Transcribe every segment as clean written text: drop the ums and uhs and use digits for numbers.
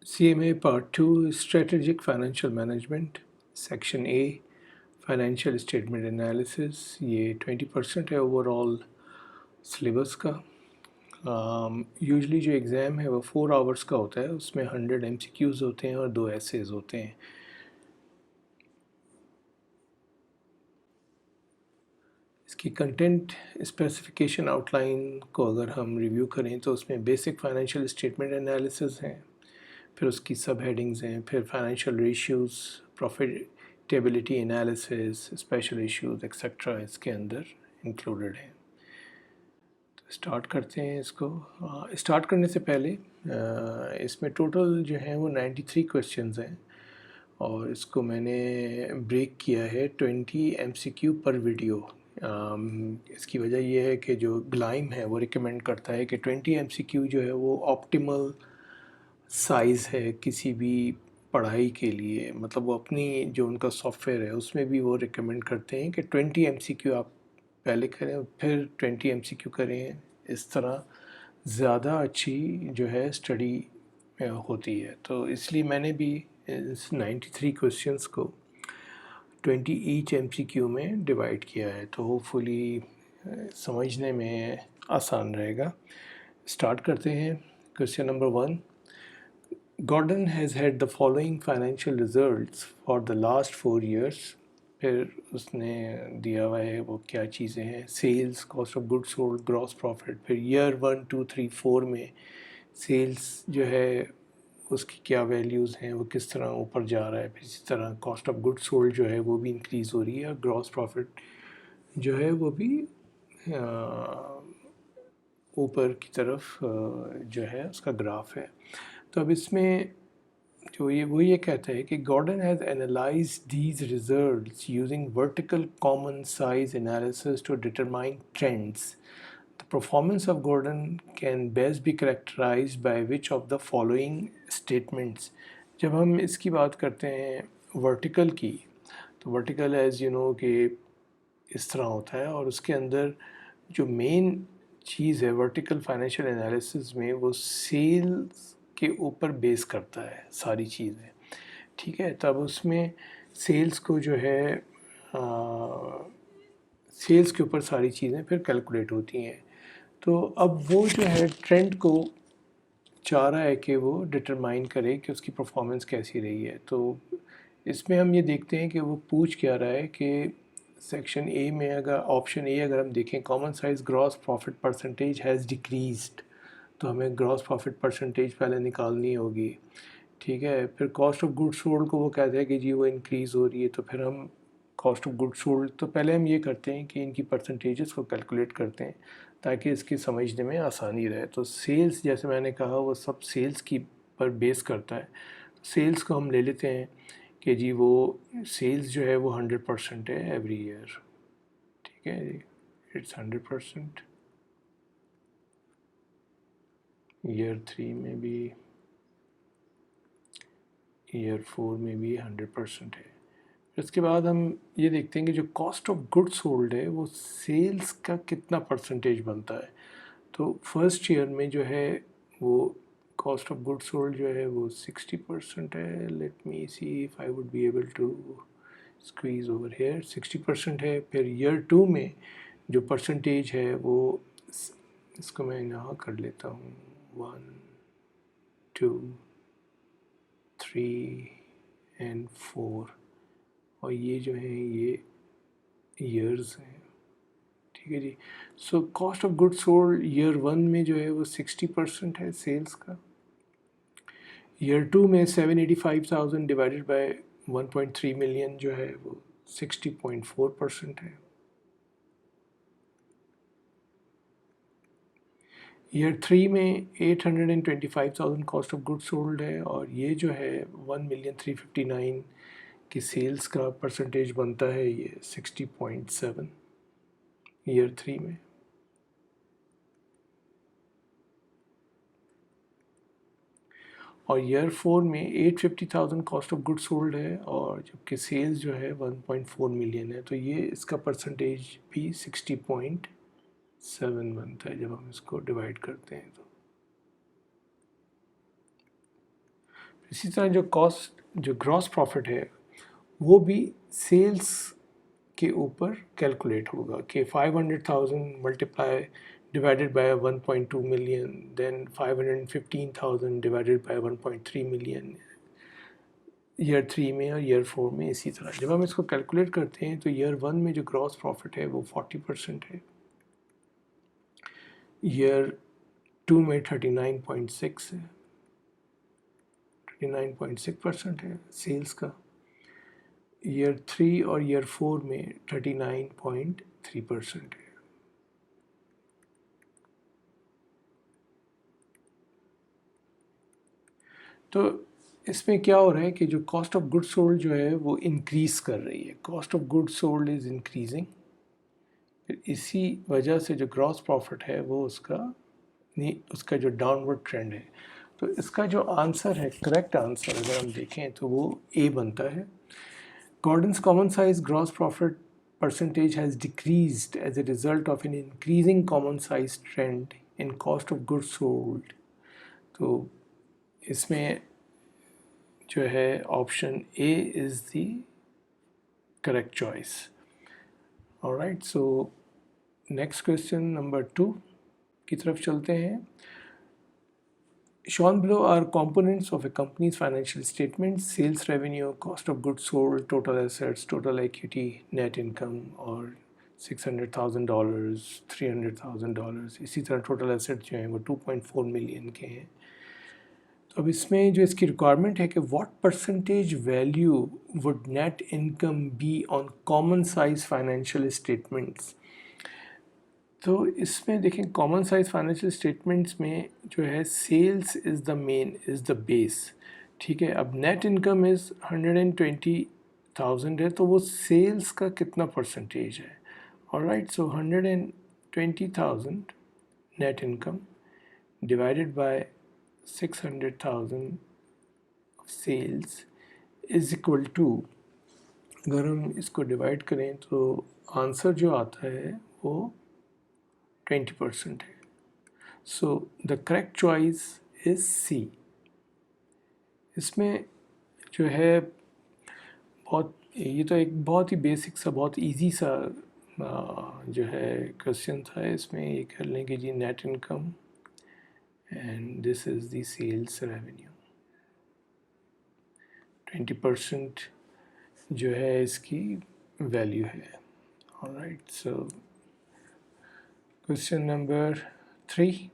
CMA Part 2 Strategic Financial Management Section A Financial Statement Analysis ये 20% है overall syllabus का। Usually जो exam है वो 4 आवर्स का होता है, उसमें 100 MCQs होते हैं और 2 एसेज होते हैं। इसकी कंटेंट स्पेसिफिकेशन आउटलाइन को अगर हम रिव्यू करें तो उसमें बेसिक फाइनेंशियल स्टेटमेंट एनालिसिस हैं, फिर उसकी सब हेडिंग्स हैं, फिर financial ratios, profitability analysis, special issues etcetera इसके अंदर इंक्लूडेड हैं। तो स्टार्ट करते हैं इसको। स्टार्ट करने से पहले इसमें टोटल जो है वो 93 क्वेश्चंस हैं और इसको मैंने ब्रेक किया है 20 MCQ पर वीडियो। इसकी वजह यह है कि जो ग्लाइम है वो रिकमेंड करता है कि 20 MCQ जो है वो ऑप्टिमल साइज़ है किसी भी पढ़ाई के लिए। मतलब वो अपनी जो उनका सॉफ्टवेयर है उसमें भी वो रिकमेंड करते हैं कि 20 MCQ आप पहले करें फिर 20 MCQ करें। इस तरह ज़्यादा अच्छी जो है स्टडी होती है। तो इसलिए मैंने भी इस 93 क्वेश्चंस को 20 ईच MCQ में डिवाइड किया है, तो होपफुली समझने में आसान रहेगा। स्टार्ट करते हैं। Question number 1, Gordon has had the following financial results for the last 4 years. फिर उसने दिया हुआ है वो क्या चीज़ें हैं, sales, cost of goods sold, gross profit. फिर ईयर 1 2 3 4 में सेल्स जो है उसकी क्या वैल्यूज़ हैं, वो किस तरह ऊपर जा रहा है। फिर इसी तरह कॉस्ट ऑफ गुड्स सोल्ड जो है वो भी इंक्रीज़ हो रही है और ग्रॉस प्रॉफिट जो है वो भी ऊपर की तरफ जो है उसका ग्राफ है। तो अब इसमें जो ये कहता है कि Gordon has analyse these results using vertical common size analysis to determine trends. The performance of Gordon can best be characterised by which of the following statements. जब हम इसकी बात करते हैं वर्टिकल की, तो वर्टिकल एज यू नो कि इस तरह होता है और उसके अंदर जो मेन चीज़ है वर्टिकल फाइनेंशियल एनालिसिस में वो सेल्स के ऊपर बेस करता है सारी चीज़ें। ठीक है, तब उसमें सेल्स को जो है सेल्स के ऊपर सारी चीज़ें फिर कैलकुलेट होती हैं। तो अब वो जो है ट्रेंड को चाह रहा है कि वो डिटरमाइन करे कि उसकी परफॉर्मेंस कैसी रही है। तो इसमें हम ये देखते हैं कि वो पूछ क्या रहा है कि सेक्शन ए में अगर ऑप्शन ए अगर हम देखें, common size gross profit percentage has decreased, तो हमें ग्रॉस प्रॉफिट परसेंटेज पहले निकालनी होगी। ठीक है, फिर कॉस्ट ऑफ गुड्स सोल्ड को वो कहते हैं कि जी वो इंक्रीज़ हो रही है, तो फिर हम कॉस्ट ऑफ गुड्स सोल्ड तो पहले हम ये करते हैं कि इनकी परसेंटेजेस को कैलकुलेट करते हैं ताकि इसकी समझने में आसानी रहे। तो सेल्स जैसे मैंने कहा वो सब सेल्स की पर बेस करता है। सेल्स को हम ले लेते हैं कि जी वो सेल्स जो है वो 100% है एवरी ईयर। ठीक है जी, इट्स 100%। ईयर 3 में भी, ईयर 4 में भी 100% है। इसके बाद हम ये देखते हैं कि जो कॉस्ट ऑफ गुड्स सोल्ड है वो सेल्स का कितना परसेंटेज बनता है। तो फर्स्ट ईयर में जो है वो कॉस्ट ऑफ गुड्स सोल्ड जो है वो 60% है। Let me see if I would be able to squeeze over here, 60% है। फिर ईयर 2 में जो परसेंटेज है वो, इसको मैं यहाँ कर लेता हूँ, 1 2 3 एंड 4, और ये जो है ये ईयर्स हैं। ठीक है जी। So cost of goods sold year 1 में जो है वो 60% है सेल्स का। ईयर 2 में 785,000 डिवाइडेड बाय 1.3 मिलियन जो है वो 60.4% है। ईयर 3 में 825,000 कॉस्ट ऑफ गुड्स सोल्ड है और ये जो है 1,359,000 की सेल्स का परसेंटेज बनता है ये 60.7 ईयर 3 में। और ईयर 4 में 850,000 कॉस्ट ऑफ गुड्स सोल्ड है और जबकि सेल्स जो है 1.4 मिलियन है, तो ये इसका परसेंटेज भी 60.7 बनता है जब हम इसको डिवाइड करते हैं। तो इसी तरह जो ग्रॉस प्रॉफिट है वो भी सेल्स के ऊपर कैलकुलेट होगा कि 500,000 multiply divided by 1.2 million, then 515,000 divided by 1.3 million year 3 में और ईयर 4 में। इसी तरह जब हम इसको कैलकुलेट करते हैं तो ईयर 1 में जो ग्रॉस प्रॉफिट है वो 40% है, ईयर 2 में 39.6 है, 39.6% है सेल्स का, ईयर 3 और ईयर 4 में 39.3% है। तो इसमें क्या हो रहा है कि जो कॉस्ट ऑफ गुड्स सोल्ड जो है वो इंक्रीज़ कर रही है, cost of goods sold is increasing, फिर इसी वजह से जो ग्रॉस प्रॉफिट है वो उसका जो डाउनवर्ड ट्रेंड है। तो इसका जो आंसर है, करेक्ट आंसर अगर हम देखें तो वो ए बनता है। Gordon's common size gross profit percentage has decreased as a result of an increasing common size trend in cost of goods sold। तो इसमें जो है option A is the correct choice. Alright, so next question number 2 की तरफ चलते हैं। Shown below are components of a company's financial statements: sales revenue, cost of goods sold, total assets, total equity, net income, और $600,000, $300,000। इसी तरह total assets जो हैं वो 2.4 मिलियन के हैं। तो अब इसमें जो इसकी रिक्वायरमेंट है कि what percentage value would net income be on common size financial statements. तो इसमें देखें कॉमन साइज फाइनेंशियल स्टेटमेंट्स में जो है सेल्स इज़ द बेस, ठीक है। अब नेट इनकम इज़ 120,000 है, तो वो सेल्स का कितना परसेंटेज है। Alright, so 120,000 net income divided by 600,000 sales is equal to, अगर हम इसको डिवाइड करें तो आंसर जो आता है वो 20% है। So the correct choice is C. इसमें जो है ये तो एक बहुत ही बेसिक सा, बहुत इजी सा जो है क्वेश्चन था। इसमें ये कर लें कि जी net income and this is the sales revenue, 20% जो है इसकी वैल्यू है। Alright, so question number 3.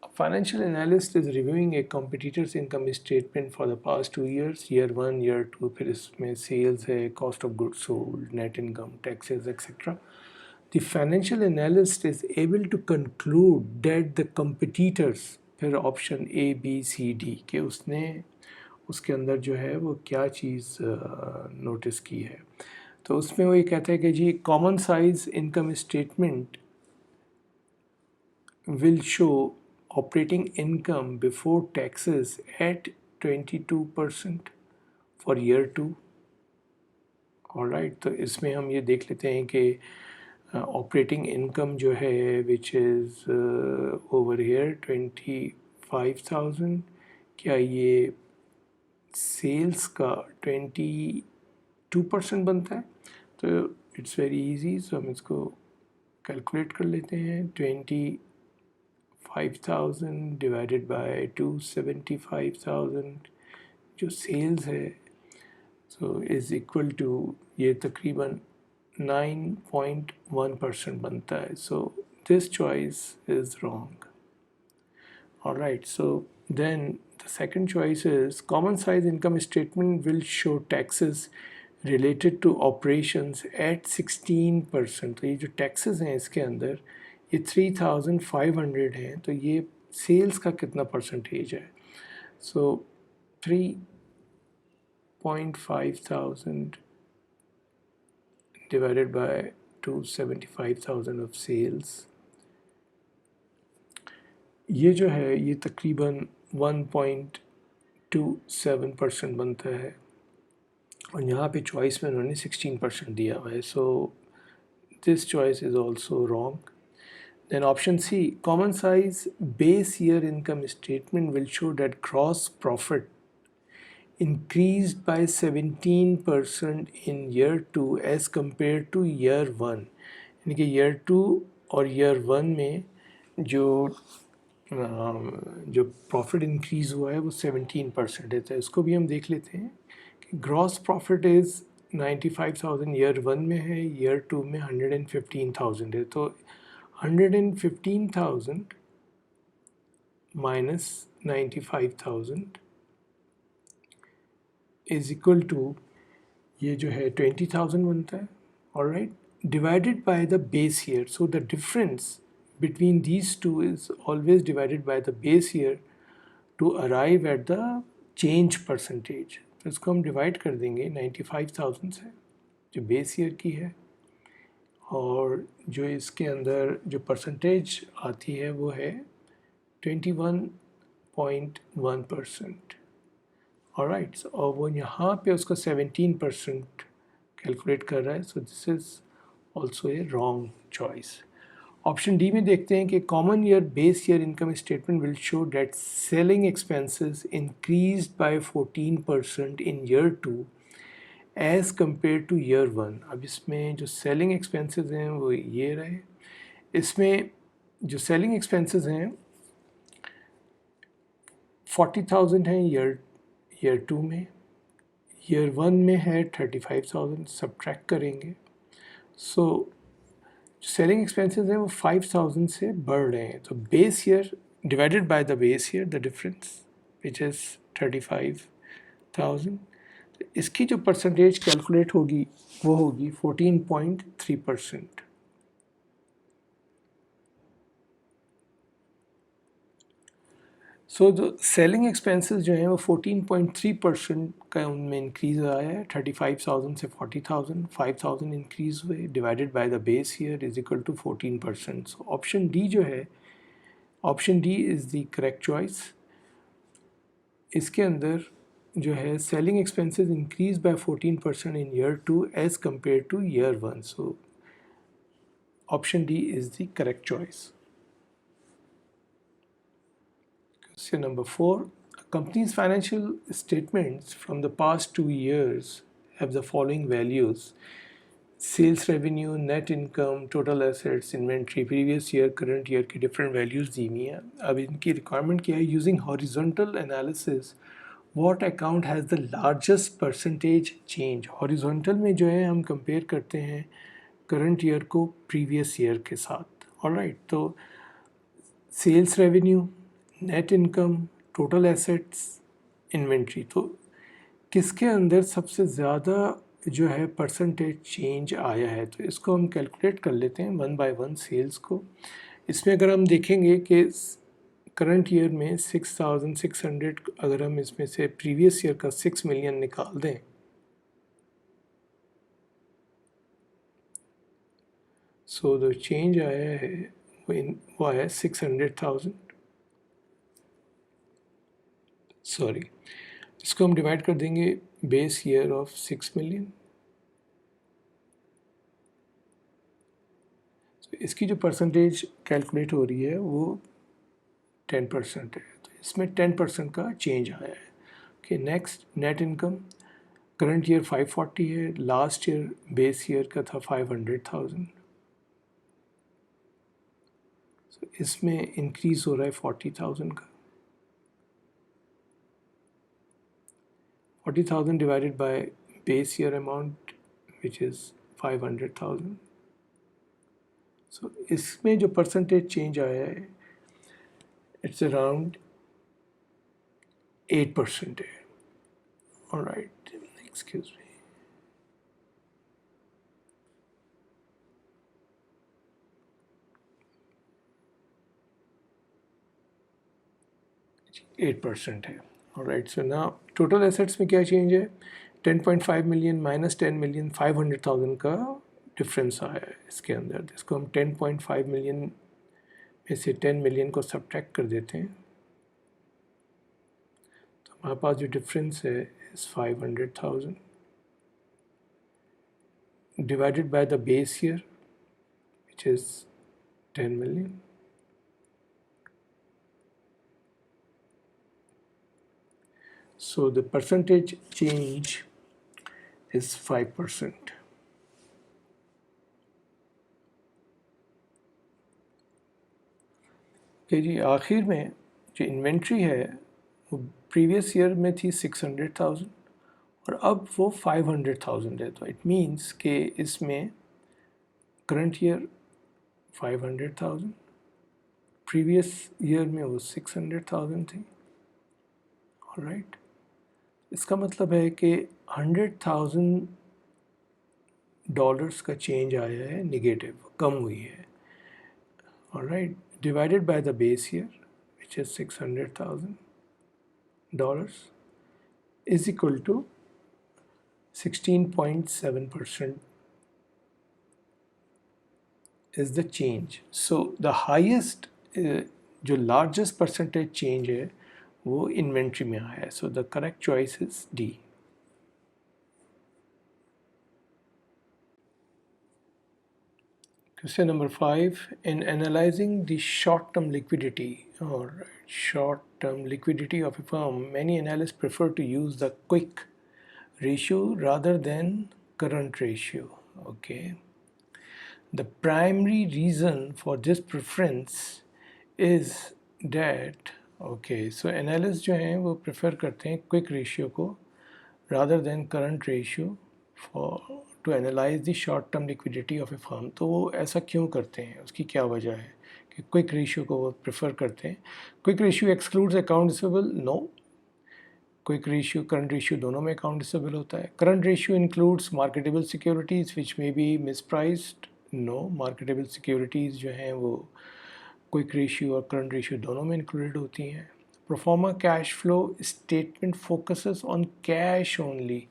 A financial analyst is reviewing a competitor's income statement for the past 2 years, year 1, year 2, फिर इसमें sales है, cost of goods sold, net income, taxes, etc. The financial analyst is able to conclude that the competitors, फिर option A, B, C, D, कि उसने उसके अंदर जो है वो क्या चीज़ नोटिस की है। तो उसमें वो ये कहता है कि जी common size income statement will show operating income before taxes at 22% for year 2। Alright, तो इसमें हम ये देख लेते हैं कि ऑपरेटिंग इनकम जो है विच इज़ ओवर हेयर 25,000, क्या ये सेल्स का 22% बनता है। तो इट्स वेरी इजी, सो हम इसको कैलकुलेट कर लेते हैं। 25,000 डिवाइडेड बाय 275,000 जो सेल्स है, सो इज़ इक्वल टू, ये तकरीबन 9.1% बनता है। So this choice is wrong. Alright, so then the second choice is common size income statement will show taxes related to operations at 16%। तो ये जो टैक्सेस हैं इसके अंदर ये 3,500 हैं, तो ये सेल्स का कितना परसेंटेज है। सो 3,500 डिवाइडेड बाय 275,000 ऑफ सेल्स, ये जो है ये तकरीबन 1.27% बनता है, और यहाँ पे चॉइस में उन्होंने 16% दिया हुआ है। So this choice is also wrong. Then option C, common size base year income statement will show that gross profit increased by 17% in year 2 as compared to year 1. यानी कि year 2 और year 1 में जो जो प्रॉफिट इंक्रीज़ हुआ है वो 17% है। तो इसको भी हम देख लेते हैं कि ग्रॉस प्रॉफिट इज़ 95,000 ईयर 1 में है, ईयर 2 में 115,000 है। तो 115,000 माइनस 95,000 इज इक्वल टू ये जो है 20,000 बनता है, alright, divided by the base year. So the difference between these two is always divided by the base year to arrive at the change percentage. तो इसको हम डिवाइड कर देंगे 95,000 से जो बेस ईयर की है, और जो इसके अंदर जो परसेंटेज आती है वो है 21.1%। ऑलराइट, और वो यहाँ पे उसका 17% कैलकुलेट कर रहा है। So this is also a wrong choice. Option D में देखते हैं कि common year base year income statement will show that selling expenses increased by 14% in year 2 as compare to year 1। अब इसमें जो सेलिंग एक्सपेंसेस हैं वो ये रहे। इसमें जो सेलिंग एक्सपेंसेस हैं 40,000 हैं ईयर 2 में, ईयर 1 में है 35,000, सब्ट्रैक्ट करेंगे। सो सेलिंग एक्सपेंसेस हैं वो 5,000 से बढ़ रहे हैं। तो base year divided by the base year, the difference which is 35,000, तो इसकी जो परसेंटेज कैलकुलेट होगी वो होगी 14.3%। सो जो सेलिंग एक्सपेंसेस जो हैं वो 14.3% का उनमें इंक्रीज़ आया है। 35,000 से 40,000, 5,000 इंक्रीज़ हुए, divided by the base year is equal to 14%। So option D जो है, option D is the correct choice. इसके अंदर जो है selling expenses increase by 14% in year 2 as compare to year 1। So option D is the correct choice. Question number 4. A company's financial statements from the past 2 years have the following values: sales revenue, net income, total assets, inventory, previous year, current year की different values दी हुई हैं। अब इनकी requirement क्या है? Using horizontal analysis, what account has the largest percentage change? Horizontal में जो है हम compare करते हैं current year को previous year के साथ, alright। तो sales revenue, net income, total assets, inventory, तो किसके अंदर सबसे ज़्यादा जो है परसेंटेज चेंज आया है? तो इसको हम कैलकुलेट कर लेते हैं वन बाय वन सेल्स को। इसमें अगर हम देखेंगे कि करंट ईयर में 6,600, अगर हम इसमें से प्रीवियस ईयर का 6 मिलियन निकाल दें, सो जो चेंज आया है वो आया 600,000। सॉरी, इसको हम डिवाइड कर देंगे बेस ईयर ऑफ 6 मिलियन। तो इसकी जो परसेंटेज कैलकुलेट हो रही है वो 10% है। तो इसमें 10% का चेंज आया है। Okay, next net income, current year 540 है, लास्ट ईयर बेस ईयर का था 500,000। तो इसमें इंक्रीज हो रहा है 40,000 का। 40,000 divided by base year amount which is 500,000. So इसमें जो percentage change आया है it's around 8% है। Alright, excuse me. %8 है। Alright, so now total assets में क्या change है? 10.5 million minus 10 million, 500,000 का डिफरेंस आया है इसके अंदर। इसको हम 10.5 मिलियन में से 10 मिलियन को सब्ट्रैक्ट कर देते हैं, तो हमारे पास जो डिफरेंस है इस 500,000 divided by the base year which is 10 million. So the percentage change is 5%. کہ جی آخر میں جو انوینٹری ہے وہ پریویس ایئر میں تھی 600,000 اور اب وہ 500,000 ہے. تو اٹ مینس کہ اس میں کرنٹ ایئر 500,000، پریویس ایئر میں وہ 600,000 تھی. رائٹ، اس کا مطلب ہے کہ $100,000 کا چینج آیا ہے، نگیٹو، کم ہوئی ہے. Right, divided by the base year which is $600,000 is equal to 16.7% is the change. So the highest جو largest percentage change ہے وہ انوینٹری میں آیا ہے. So the correct choice is D. Question number 5. In analyzing the short-term liquidity or short-term liquidity of a firm, many analysts prefer to use the quick ratio rather than current ratio. Okay. The primary reason for this preference is that, okay, so analysts جو ہیں وہ prefer کرتے ہیں quick ratio کو rather than current ratio to analyze the short-term liquidity of a firm. تو وہ ایسا کیوں کرتے ہیں، اس کی کیا وجہ ہے کہ کوئک ریشیو کو وہ پریفر کرتے ہیں؟ Quick ratio excludes account receivable? No. Quick ratio current ratio دونوں میں اکاؤنٹ ریسیبل ہوتا ہے. Current ratio includes marketable securities which میں be mispriced? No. Marketable securities جو ہیں وہ کوئک ریشیو اور کرنٹ ریشیو دونوں میں انکلوڈیڈ ہوتی ہیں. Proforma cash flow statement focuses on cash only.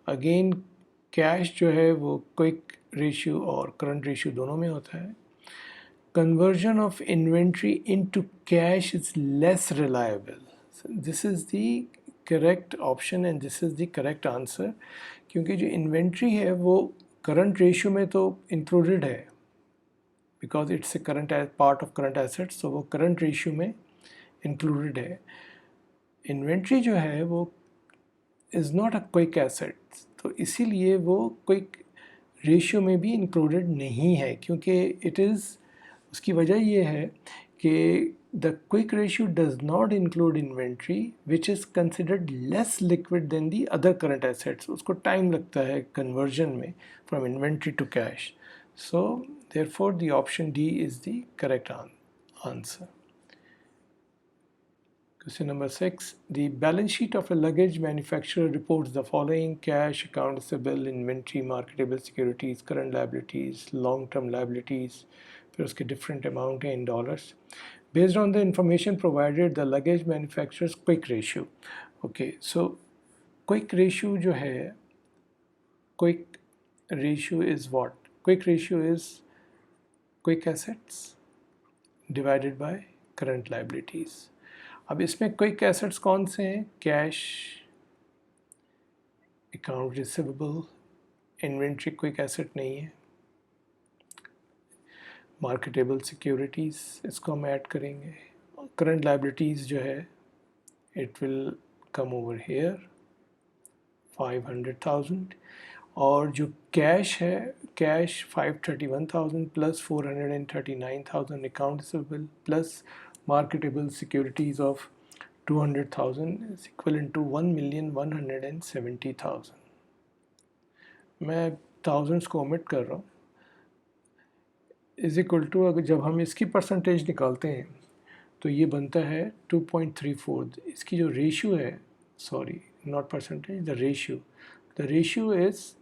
Again cash جو ہے وہ کوئک ریشیو اور کرنٹ ریشیو دونوں میں ہوتا ہے. Conversion of inventory into cash is less reliable. This is the correct option and this is the correct answer, کیونکہ جو انوینٹری ہے وہ کرنٹ ریشیو میں تو انکلوڈیڈ ہے because it's a current part of current assets, تو وہ current ratio میں انکلوڈیڈ ہے. انوینٹری جو ہے وہ is not a quick asset, تو اسی لیے وہ کوئک ریشیو میں بھی انکلوڈیڈ نہیں ہے، کیونکہ اس کی وجہ یہ ہے کہ the quick ratio does not include inventory which is considered less liquid than the other current assets. اس کو ٹائم لگتا ہے کنورژن میں from inventory to cash. So therefore the option D is the correct answer. Question number 6. The balance sheet of a luggage manufacturer reports the following: cash, account receivable, inventory, marketable securities, current liabilities, long-term liabilities. پھر اس کے different amount ہیں in dollars. Based on the information provided, the luggage manufacturer's quick ratio. Okay, so quick ratio جو ہے quick ratio is what? Quick ratio is quick assets divided by current liabilities. اب اس میں quick assets کون سے ہیں؟ Cash, account receivable, inventory quick asset نہیں ہے. Marketable securities اس کو ہم ایڈ کریں گے. کرنٹ لائبلٹیز جو ہے it will come over here 500,000، اور جو کیش ہے cash 531,000 plus 439,000 account receivable plus marketable securities of 200,000 is equivalent to 1,170,000. میں thousands کو omit کر رہا ہوں. is equal to اگر جب ہم اس کی پرسنٹیج نکالتے ہیں تو یہ بنتا ہے 2.34. اس کی جو ریشیو ہے، sorry not percentage, the ratio is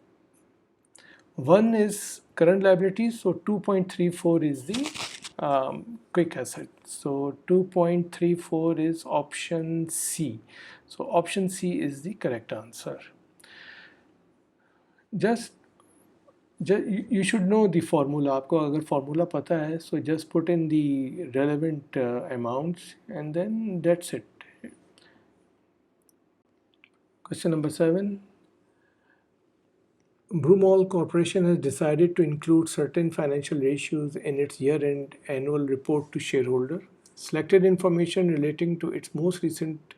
1 is current liabilities, so 2.34 is the quick asset. So 2.34 is option C. So option C is the correct answer. You should know the formula. آپ کو اگر formula پتہ ہے so just put in the relevant amounts and then that's it. Question number 7. Brumall Corporation has decided to include certain financial ratios in its year-end annual report to shareholder. Selected information relating to its most recent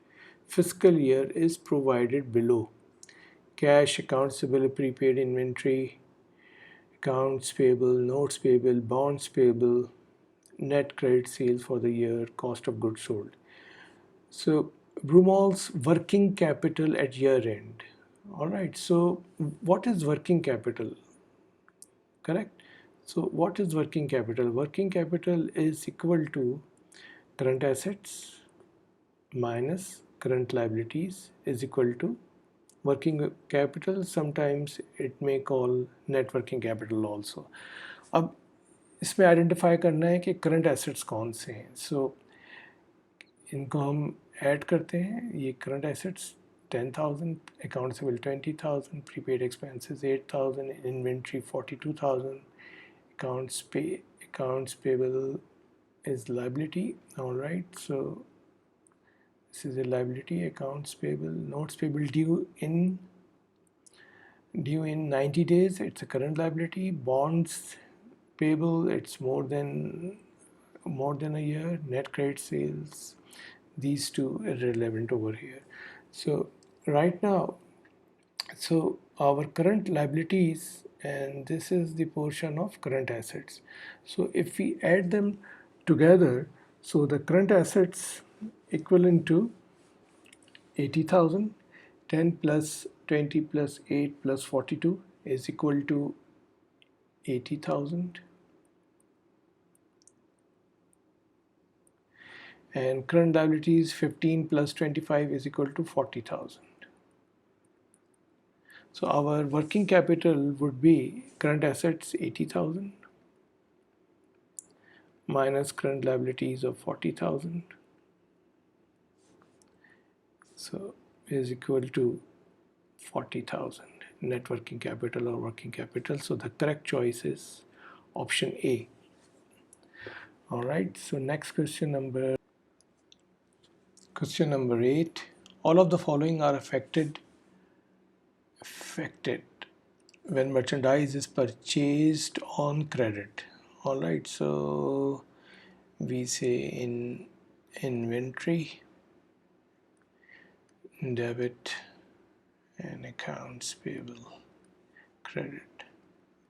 fiscal year is provided below. Cash, accounts payable, prepaid inventory, accounts payable, notes payable, bonds payable, net credit sales for the year, cost of goods sold. So Brumall's working capital at year end. All right, so what is working capital? Correct? So what is working capital? Working capital is equal to current assets minus current liabilities is equal to working capital. Sometimes it may call net working capital also. अब इसमें identify करना है कि current assets कौन से हैं. सो इनको हम ऐड करते हैं. ये current assets 10,000, accounts payable 20,000, prepaid expenses 8,000, inventory 42,000, accounts payable is liability. All right, so this is a liability. Accounts payable, notes payable due in 90 days, it's a current liability. Bonds payable, it's more than a year. Net credit sales, these two are relevant over here. So right now, so our current liabilities, and this is the portion of current assets. So if we add them together, so the current assets equivalent to 80,000, 10 plus 20 plus 8 plus 42 is equal to 80,000, and current liabilities 15 plus 25 is equal to 40,000. So our working capital would be current assets 80,000 minus current liabilities of 40,000, so is equal to 40,000 net working capital or working capital. So the correct choice is option A. All right, so next question number 8. All of the following are affected when merchandise is purchased on credit. All right, so we say in inventory, debit, and accounts payable, credit.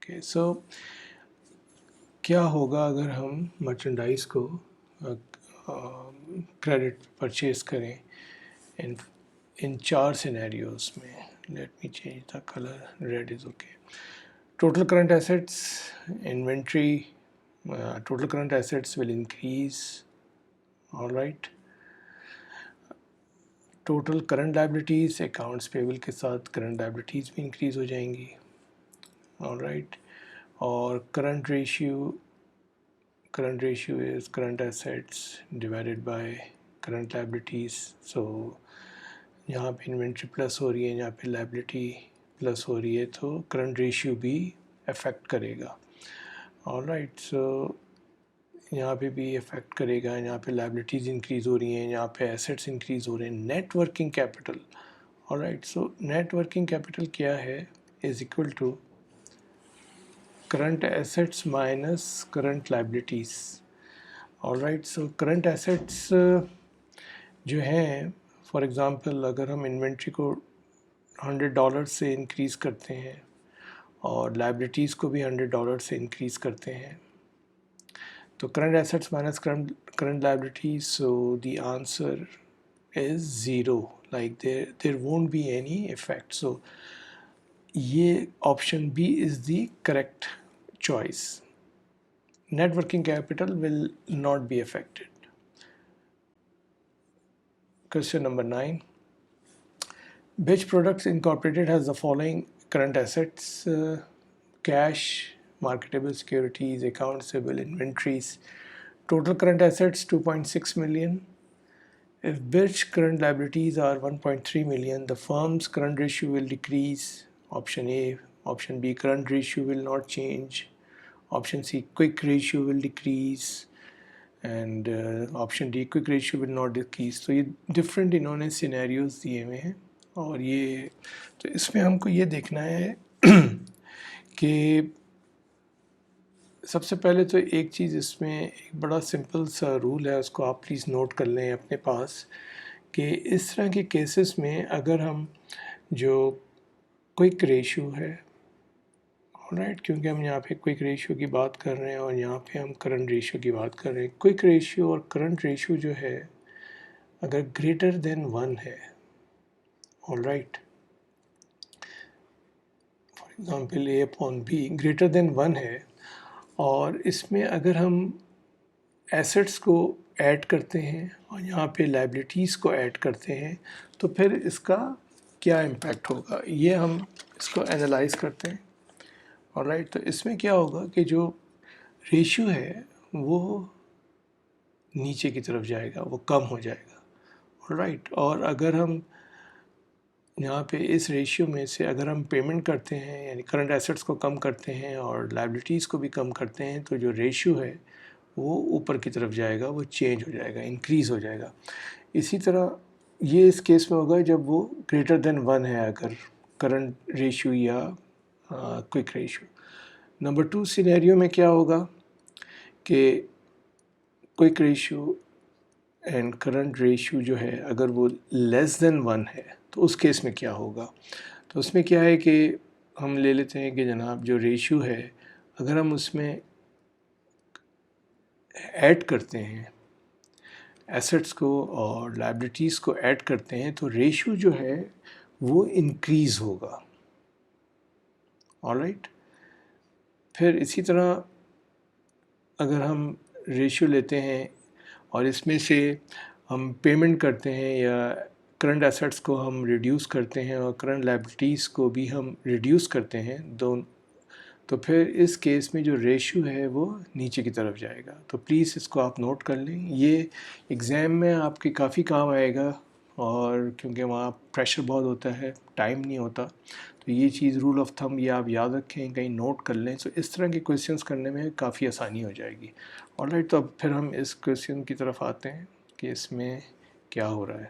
Okay, so क्या होगा अगर हम merchandise को credit purchase करें in 4 scenarios में. Let me change the color. Red is okay. Total current assets, inventory, total current assets will increase. All right. Total current liabilities, accounts payable के साथ current liabilities भी increase हो जाएंगी. All right. और current ratio is current assets divided by current liabilities. So यहाँ पे inventory plus हो रही है, यहाँ पे लाइबिलिटी प्लस हो रही है, तो करंट रेशियो भी अफेक्ट करेगा. ऑलराइट, सो यहाँ पे भी अफेक्ट करेगा. यहाँ पे लाइबिलिटीज़ इंक्रीज़ हो रही हैं, यहाँ पे एसेट्स इंक्रीज़ हो रहे हैं. Net working capital. Alright, so net working capital क्या है? Is equal to current assets minus current liabilities. Alright, so current assets जो हैं, फॉर एग्ज़ाम्पल अगर हम इन्वेंट्री को $100 से इंक्रीज़ करते हैं और लाइबिलिटीज़ को भी $100 से इंक्रीज़ करते हैं, तो current assets minus current liabilities, so the answer is zero. Like there won't be any effect. So ये option B is the correct choice. Net working capital will not be affected. Question number 9. Which products incorporated has the following current assets? Cash, marketable securities, accounts payable, inventories. Total current assets 2.6 million. If which current liabilities are 1.3 million, the firm's current ratio will decrease. Option A. Option B, current ratio will not change. Option C, quick ratio will decrease. And option D, quick ratio will not decrease. तो ये different इन्होंने scenarios दिए हुए हैं, और ये तो इसमें हमको ये देखना है کہ سب سے پہلے تو ایک چیز اس میں ایک بڑا سمپل سا رول ہے، اس کو آپ پلیز نوٹ کر لیں اپنے پاس، کہ اس طرح کے کیسز میں اگر ہم جو کوئک ریشو ہے، رائٹ، کیونکہ ہم یہاں پہ کوئک ریشو کی بات کر رہے ہیں اور یہاں پہ ہم کرنٹ ریشو کی بات کر رہے ہیں، کوئک ریشو اور کرنٹ ریشو جو ہے اگر گریٹر دین 1 ہے، all right, for example A upon B greater than 1 ہے، اور اس میں اگر ہم ایسٹس کو ایڈ کرتے ہیں اور یہاں پہ لائبلٹیز کو ایڈ کرتے ہیں، تو پھر اس کا کیا امپیکٹ ہوگا، یہ ہم اس کو اینالائز کرتے ہیں، آل رائٹ۔ تو اس میں کیا ہوگا کہ جو ریشو ہے وہ نیچے کی طرف جائے گا، وہ کم ہو جائے گا، آل رائٹ۔ اور اگر ہم یہاں پہ اس ریشیو میں سے اگر ہم پیمنٹ کرتے ہیں، یعنی کرنٹ ایسٹس کو کم کرتے ہیں اور لائبلٹیز کو بھی کم کرتے ہیں، تو جو ریشیو ہے وہ اوپر کی طرف جائے گا، وہ چینج ہو جائے گا، انکریز ہو جائے گا۔ اسی طرح یہ اس کیس میں ہوگا جب وہ گریٹر دین 1 ہے، اگر کرنٹ ریشیو یا کوئک ریشیو۔ نمبر 2 سینیریو میں کیا ہوگا کہ quick ratio and current ratio جو ہے اگر وہ لیس دین 1 ہے تو اس کیس میں کیا ہوگا؟ تو اس میں کیا ہے کہ ہم لے لیتے ہیں کہ جناب جو ریشیو ہے اگر ہم اس میں ایڈ کرتے ہیں ایسٹس کو اور لائبلٹیز کو ایڈ کرتے ہیں، تو ریشیو جو ہے وہ انکریز ہوگا، آل رائٹ۔ پھر اسی طرح اگر ہم ریشیو لیتے ہیں اور اس میں سے ہم پیمنٹ کرتے ہیں یا کرنٹ ایسٹس کو ہم ریڈیوس کرتے ہیں اور کرنٹ لائبلٹیز کو بھی ہم ریڈیوس کرتے ہیں تو پھر اس کیس میں جو ریشیو ہے وہ نیچے کی طرف جائے گا۔ تو پلیز اس کو آپ نوٹ کر لیں، یہ ایگزام میں آپ کے کافی کام آئے گا، اور کیونکہ وہاں پریشر بہت ہوتا ہے، ٹائم نہیں ہوتا، تو یہ چیز رول آف تھم یہ آپ یاد رکھیں، کہیں نوٹ کر لیں، تو اس طرح کے کویسچنس کرنے میں کافی آسانی ہو جائے گی، آل رائٹ۔ تو اب پھر ہم اس کویسچن کی طرف آتے ہیں کہ اس میں کیا ہو رہا ہے،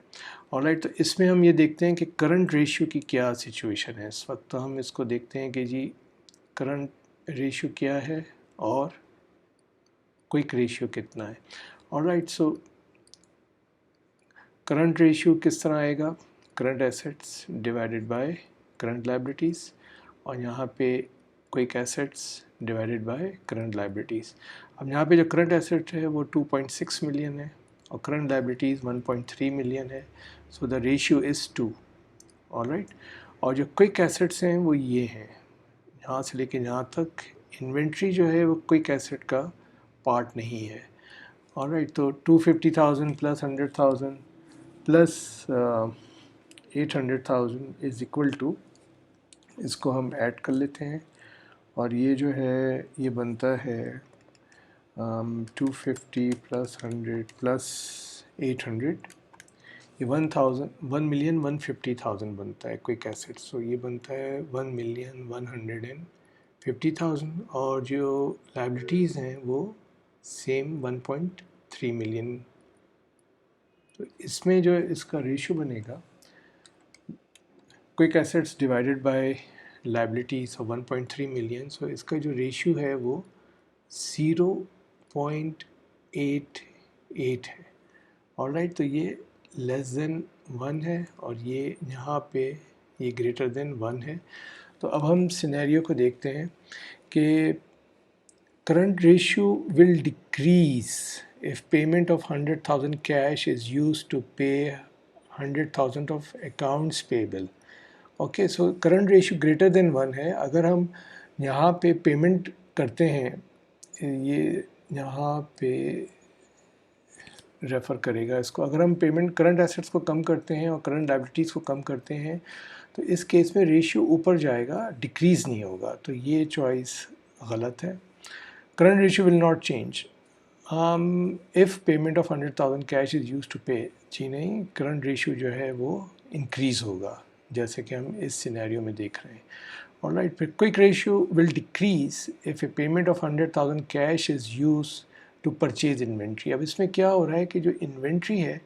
آل رائٹ۔ تو اس میں ہم یہ دیکھتے ہیں کہ کرنٹ ریشیو کی کیا سچویشن ہے اس وقت۔ تو ہم اس کو دیکھتے ہیں کہ جی کرنٹ ریشیو کیا ہے اور کوئک ریشیو کتنا ہے، all right. So current ratio کس طرح آئے گا؟ Current assets divided by current liabilities, اور یہاں پہ quick assets divided by current liabilities. اب یہاں پہ جو کرنٹ ایسٹ ہے وہ 2.6 ملین ہے اور کرنٹ لائبلٹیز 1.3 ملین ہے، سو the ratio is 2، all right. اور جو کوئک ایسٹس ہیں وہ یہ ہیں، یہاں سے لے کے یہاں تک انوینٹری جو ہے وہ کوئک ایسٹ کا پارٹ نہیں ہے، آل رائٹ۔ تو 250,000 plus 100,000 plus 800,000 is equal to, اس کو ہم ایڈ کر لیتے ہیں، اور یہ جو ہے یہ بنتا ہے 250 پلس 100 پلس 800، یہ 1,150,000 بنتا ہے کوئک ایسٹ، سو یہ بنتا ہے 1,150,000، اور جو لائبلٹیز ہیں وہ سیم 1.3 ملین۔ تو اس میں جو اس کا ریشو بنے گا quick assets divided by liabilities of 1.3 million, so اس کا جو ریشیو ہے وہ 0.88 ہے، آل رائٹ۔ تو یہ لیس دین 1 ہے اور یہ یہاں پہ یہ گریٹر دین 1 ہے۔ تو اب ہم سینیریو کو دیکھتے ہیں کہ current ratio will decrease if payment of 100,000 cash is used to pay 100,000 of accounts payable. Okay, so current ratio greater than 1 ہے، اگر ہم یہاں پہ پیمنٹ کرتے ہیں، یہ یہاں پہ ریفر کرے گا اس کو، اگر ہم پیمنٹ کرنٹ ایسٹس کو کم کرتے ہیں اور کرنٹ لائبلٹیز کو کم کرتے ہیں تو اس کیس میں ریشیو اوپر جائے گا، ڈیکریز نہیں ہوگا، تو یہ چوائس غلط ہے۔ Current ratio will not change if payment of 100,000 cash is used to pay، جی نہیں، کرنٹ ریشیو جو ہے وہ انکریز ہوگا، جیسے کہ ہم اس سینیریو میں دیکھ رہے ہیں، آل رائٹ۔ پھر quick ratio will decrease if a payment of 100,000 cash is used to purchase inventory۔ اب اس میں کیا ہو رہا ہے کہ جو انوینٹری ہے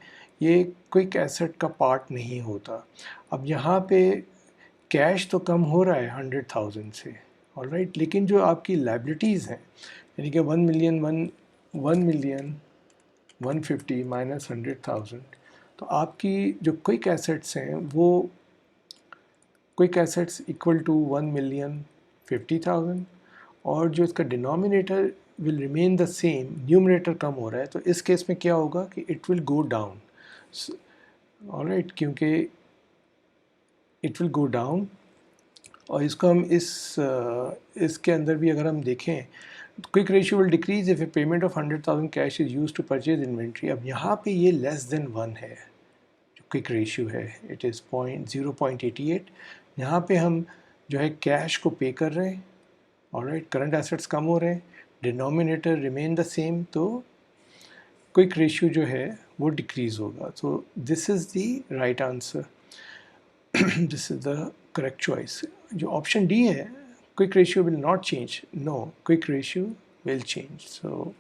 یہ کوئک ایسٹ کا پارٹ نہیں ہوتا۔ اب یہاں پہ कैश तो कम हो रहा है 100,000 से, ऑलराइट, लेकिन जो आपकी लाइबिलिटीज़ हैं, यानी कि 1,150,000 माइनस 100,000, तो आपकी जो क्विक एसेट्स हैं वो क्विक एसेट्स इक्वल टू 1,050,000, और जो इसका denominator will remain the same, numerator कम हो रहा है, तो इस केस में क्या होगा कि it will go down, alright, क्योंकि इट विल गो डाउन। और इसको हम इसके अंदर भी अगर हम देखें, quick ratio will decrease if a payment of 100,000 cash is use to purchase inventory. अब यहाँ पे ये लेस देन 1 है, जो क्विक रेशियो है, इट इज़ 0.88। यहाँ पे हम जो है कैश को पे कर रहे हैं, ऑलराइट, करंट एसेट्स कम हो रहे हैं, डिनोमिनेटर रिमेन द सेम, तो क्विक रेशियो जो है वो डिक्रीज़ होगा। So this is the right answer, this is the correct choice. जो ऑप्शन डी है, quick ratio will not change, no, quick ratio will change, so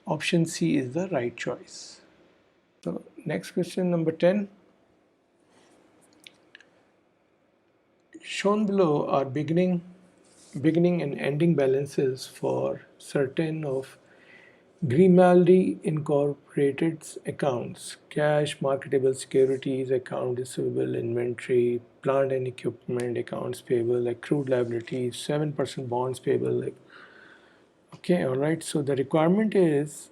option C is the right choice. So next question number 10. Shown below are beginning and ending balances for certain of Grimaldi Incorporated's accounts: cash, marketable securities, account receivable, inventory, plant and equipment, accounts payable, accrued liabilities, 7% bonds payable. Okay, all right. So the requirement is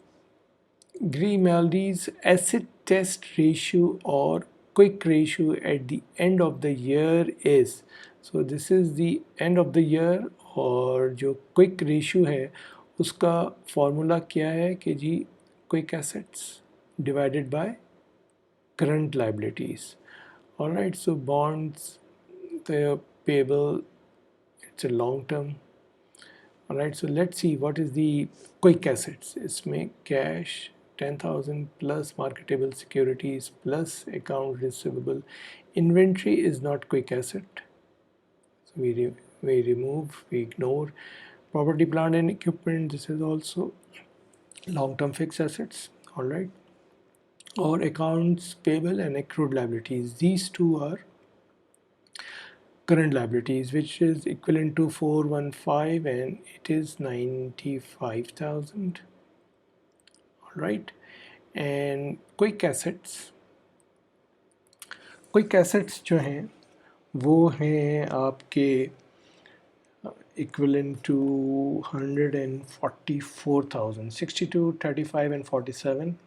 Grimaldi's asset test ratio or quick ratio at the end of the year is, so this is the end of the year, और जो quick ratio है उसका formula क्या है कि जी quick assets divided by current liabilities. Alright, so bonds, the payable, it's a long term. Alright, so let's see what is the quick assets. इसमें cash 10,000 plus marketable securities plus account receivable. Inventory is not quick asset, so we remove, we ignore. Property, plant and equipment, this is also long-term fixed assets, all right. Or accounts payable and accrued liabilities, these two are current liabilities, which is equivalent to 415, and it is 95,000, all right. And quick assets जो हैं वो हैं आपके equivalent to 144,000. 62, 35 and 47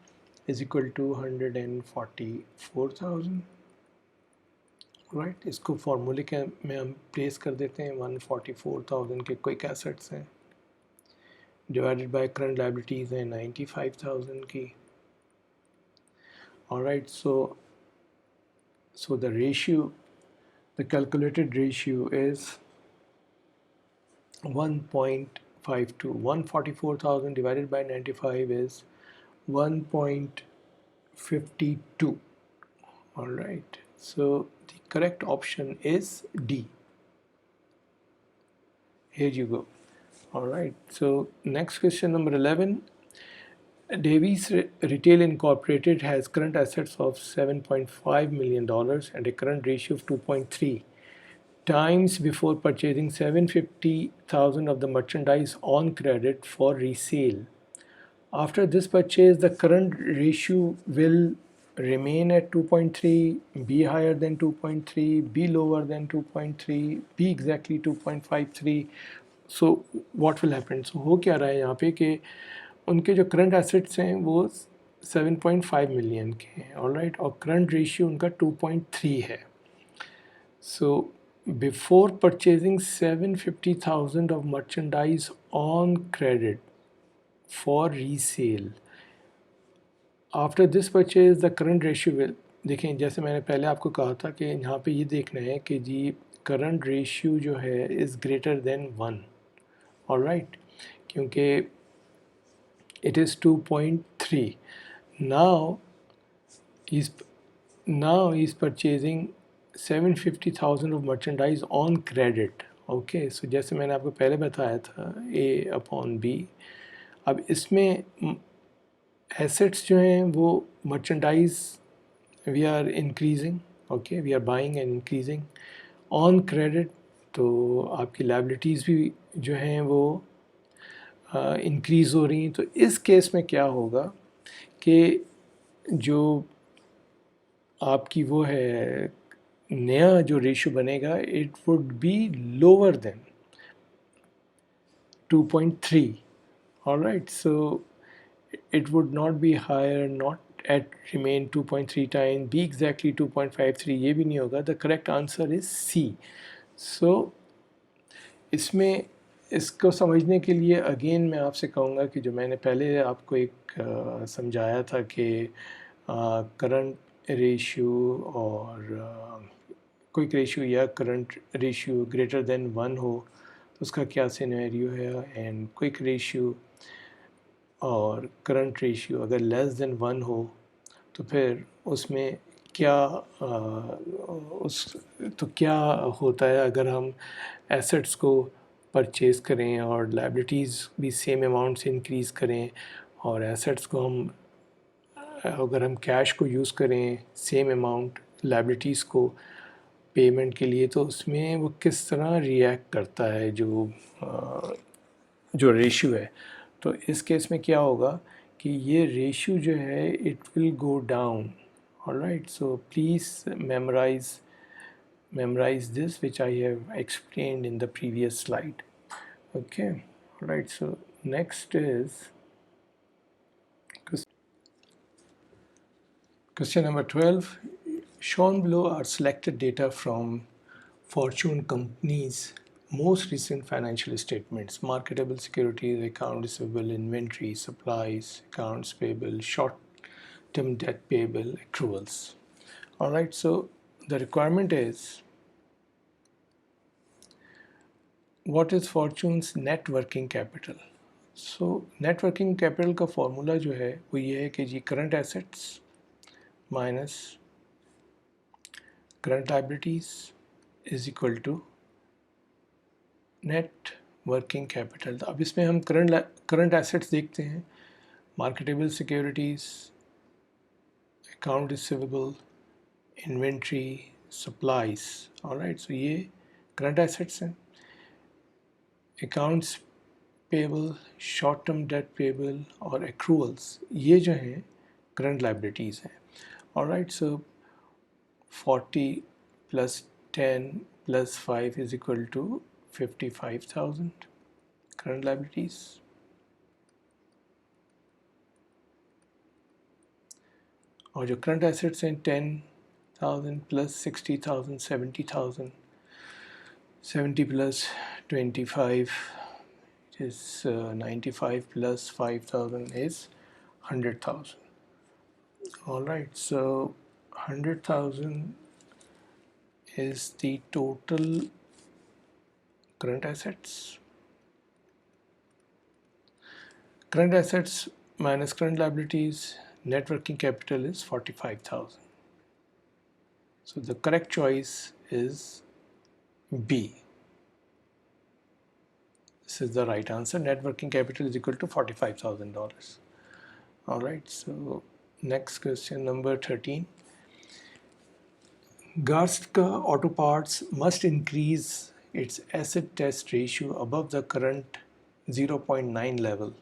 is equal to 144,000, right. इसको फॉर्मूले के में हम प्लेस कर देते हैं। 144,000 के क्विक एसेट्स हैं, डिवाइडेड बाय करंट लायबिलिटीज़ हैं 95,000 की, alright. so the ratio, the calculated ratio is 1.52. 144,000 divided by 95 is 1.52, all right. So the correct option is D. Here you go. All right, so next question number 11. Davies Retail Incorporated has current assets of $7.5 million and a current ratio of 2.3 times before purchasing 750,000 of the merchandise on credit for resale. After this purchase, the current ratio will remain at 2.3, be higher than 2.3, be lower than 2.3, be exactly 2.53. So what will happen? So हो क्या रहा है यहाँ पे कि उनके जो current assets हैं वो 7.5 मिलियन के हैं, ऑलराइट, और करंट रेशियो उनका 2.3 है। So before purchasing 750,000 of merchandise on credit for resale, after this purchase the current ratio will, देखें जैसे मैंने पहले आपको कहा था कि यहाँ पे ये देखना है कि जी करंट रेशियो जो है इज़ ग्रेटर देन 1, ऑलराइट, क्योंकि it is 2.3. Now he's purchasing 750,000 of merchandise on credit. Okay, so जैसे मैंने आपको पहले बताया था A/B, अब इसमें assets जो हैं वो merchandise we are increasing, okay, we are buying and increasing, on credit तो आपकी लायबिलिटीज़ भी जो हैं वो इंक्रीज़ हो रही हैं। तो इस केस में क्या होगा कि जो आपकी वो है नया जो रेशियो बनेगा it would be lower than 2.3. Alright, so it would not be higher, not at remain 2.3 times, be exactly 2.53, ये भी नहीं होगा. The correct answer is C. So इसमें इसको समझने के लिए अगेन मैं आपसे कहूँगा कि जो मैंने पहले आपको एक समझाया था कि करंट रेशियो और क्विक रेशियो या करंट रेशियो ग्रेटर देन 1 हो तो उसका क्या सिनेरियो है, एंड क्विक रेशियो और करंट रेशियो अगर लेस देन 1 हो तो फिर उसमें क्या उस तो क्या होता है अगर हम एसेट्स को परचेज़ करें और लायबिलिटीज़ भी सेम अमाउंट से इंक्रीज़ करें, और एसेट्स को हम अगर हम कैश को यूज़ करें सेम अमाउंट लायबिलिटीज़ को पेमेंट के लिए, तो उसमें वो किस तरह रिएक्ट करता है जो रेशियो है. तो इस केस में क्या होगा कि ये रेशियो जो है it will go down. Alright, so please memorize this which I have explained in the previous slide. Okay, alright, so next is question number 12. Shown below are selected data from Fortune companies most recent financial statements: marketable securities, account receivable, inventory, supplies, accounts payable, short-term debt payable, accruals. Alright, so the requirement is what is Fortune's net working capital. So net working capital का formula जो है वो ये है कि जी current assets minus current liabilities is equal to net working capital. अब इसमें हम करंट एसेट्स देखते हैं, marketable securities, account receivable, inventory, supplies. Alright, so ये करंट एसेट्स हैं. Accounts payable, short term debt payable और एक्रूअल्स ये जो हैं करंट लायबिलिटीज़ हैं. Alright, so 40 plus 10 plus 5 is equal to 55,000 current liabilities. और जो करंट एसेट्स हैं 10,000 plus 60,000 70,000, 70 plus 25 is 95 plus 5,000 is 100,000. Alright, so 100,000 is the total current assets. Current assets minus current liabilities, net working capital is 45,000. So the correct choice is B. This is the right answer. Net working capital is equal to $45,000. Alright, so next question number 13. Garstka Auto Parts must increase its asset test ratio above the current 0.9 level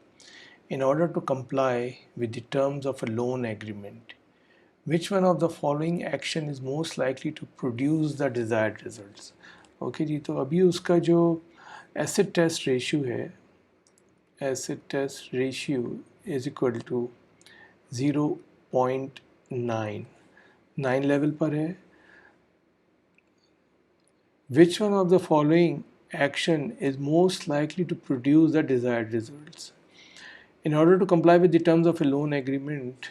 in order to comply with the terms of a loan agreement. Which one of the following action is most likely to produce the desired results? Okay जी, तो अभी उसका जो asset test ratio है, asset test ratio is equal to 0.9, 9 level पर है. Which one of the following action is most likely to produce the desired results? In order to comply with the terms of a loan agreement,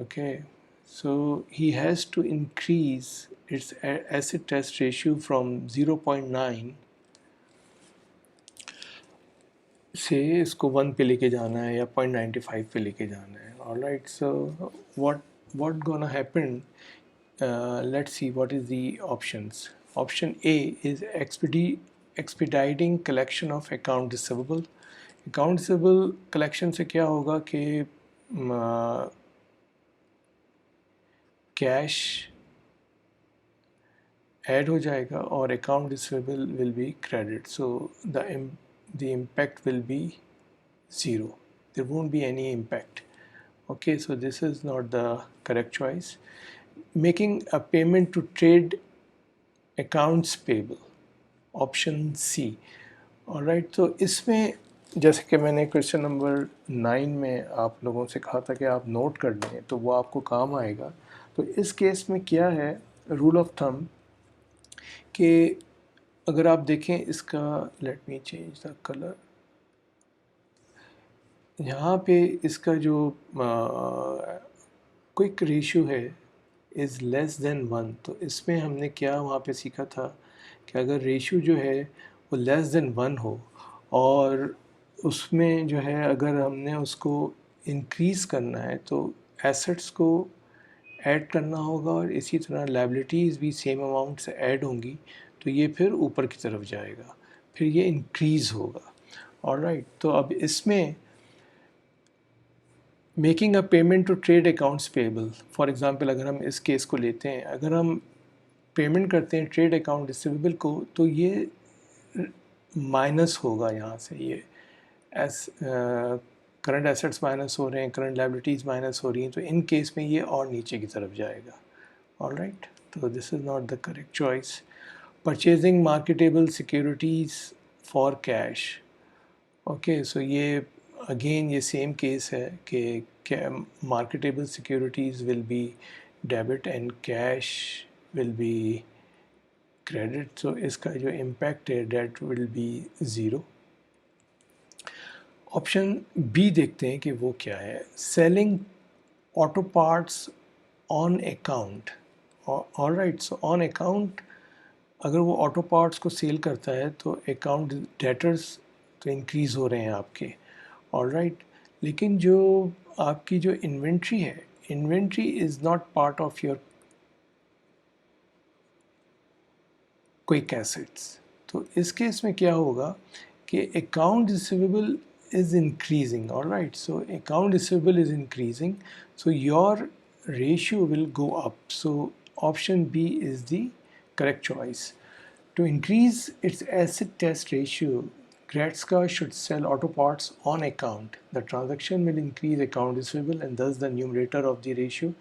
okay, so he has to increase its asset test ratio from 0.9 से इसको 1 पे लेके जाना है या 0.95 पे लेके जाना है. Alright, so what gonna happen? Let's see what is the options. Option A is expediting collection of account receivable. Account receivable collection से क्या होगा कि कैश ऐड हो जाएगा और account receivable will be credit, so the impact will be zero, there won't be any impact. Okay, so this is not the correct choice. Making a payment to trade accounts payable, option C. Alright, तो इसमें जैसे कि मैंने question number 9 में आप लोगों से कहा था कि आप नोट कर लें तो वो आपको काम आएगा. तो इस केस में क्या है रूल ऑफ थंब कि अगर आप देखें इसका, let me change the colour, यहाँ पे इसका जो क्विक रेशियो है इज़ लेस देन 1, तो इसमें हमने क्या वहाँ पे सीखा था कि अगर रेशियो जो है वो लेस देन 1 हो और उसमें जो है अगर हमने उसको इंक्रीज़ करना है तो एसेट्स को ऐड करना होगा और इसी तरह लायबिलिटीज़ भी सेम अमाउंट से ऐड होंगी, तो ये फिर ऊपर की तरफ जाएगा, फिर ये इंक्रीज़ होगा. ऑलराइट, तो अब इसमें making a payment to trade accounts payable, for example अगर हम इस केस को लेते हैं, अगर हम पेमेंट करते हैं ट्रेड अकाउंट रिसीवेबल को तो ये माइनस होगा यहाँ से, ये एस करंट एसेट्स माइनस हो रहे हैं, करंट लायबिलिटीज़ माइनस हो रही हैं, तो इन केस में ये और नीचे की तरफ जाएगा. ऑलराइट, तो this is not the correct choice. Purchasing marketable securities for cash. Okay, so ये अगेन ये सेम केस है कि marketable securities will be debit and cash will be credit, so इसका जो इम्पैक्ट है debt will be zero. Option B देखते हैं कि वो क्या है. Selling auto parts on account. Alright, so on account अगर वो ऑटो पार्ट्स को सेल करता है तो अकाउंट डेटर्स तो इंक्रीज़ हो रहे हैं आपके. ऑलराइट, लेकिन जो आपकी जो इन्वेंट्री है, inventory is not part of your quick assets. तो इस केस में क्या होगा कि account receivable is increasing. All right, so account receivable is increasing, so your ratio will go up. So option B is the correct choice. To increase its asset test ratio, Gretzka should sell auto parts on account. The transaction will increase account receivable and thus the numerator of the ratio.